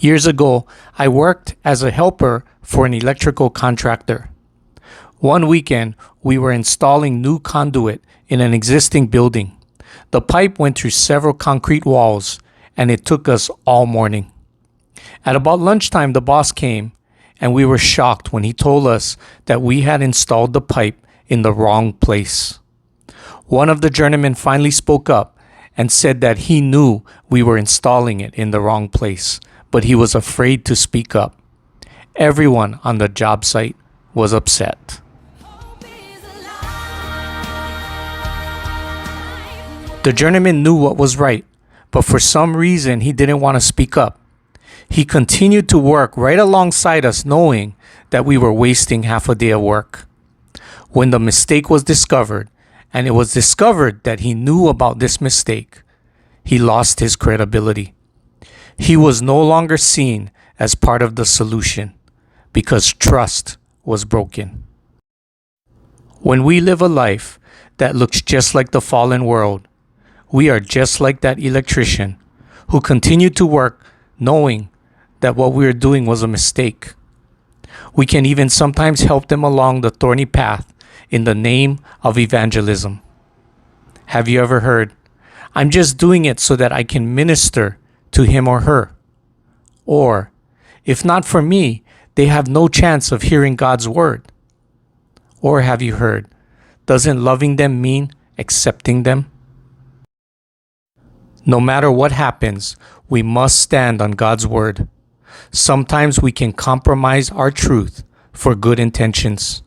Years ago, I worked as a helper for an electrical contractor. One weekend, we were installing new conduit in an existing building. The pipe went through several concrete walls, and it took us all morning. At about lunchtime, the boss came, and we were shocked when he told us that we had installed the pipe in the wrong place. One of the journeymen finally spoke up and said that he knew we were installing it in the wrong place, but he was afraid to speak up. Everyone on the job site was upset. The journeyman knew what was right, but for some reason he didn't want to speak up. He continued to work right alongside us, knowing that we were wasting half a day of work. When the mistake was discovered, and it was discovered that he knew about this mistake, he lost his credibility. He was no longer seen as part of the solution because trust was broken. When we live a life that looks just like the fallen world, we are just like that electrician who continued to work knowing that what we were doing was a mistake. We can even sometimes help them along the thorny path in the name of evangelism. Have you ever heard, "I'm just doing it so that I can minister to him or her"? Or, "If not for me, they have no chance of hearing God's word"? Or have you heard, "Doesn't loving them mean accepting them"? No matter what happens, we must stand on God's word. Sometimes we can compromise our truth for good intentions.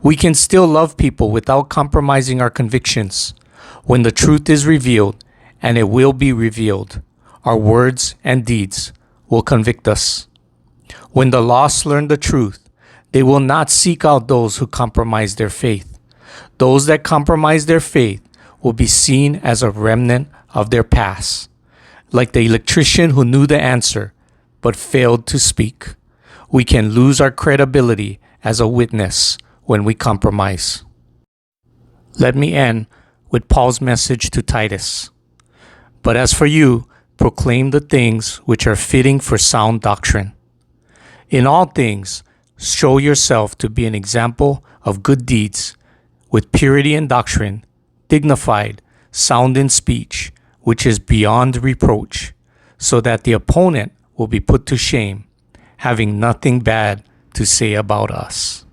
We can still love people without compromising our convictions. When the truth is revealed, and it will be revealed, our words and deeds will convict us. When the lost learn the truth, they will not seek out those who compromise their faith. Those that compromise their faith will be seen as a remnant of their past, like the electrician who knew the answer but failed to speak. We can lose our credibility as a witness when we compromise. Let me end with Paul's message to Titus. "But as for you, proclaim the things which are fitting for sound doctrine. In all things, show yourself to be an example of good deeds, with purity in doctrine, dignified, sound in speech, which is beyond reproach, so that the opponent will be put to shame, having nothing bad to say about us."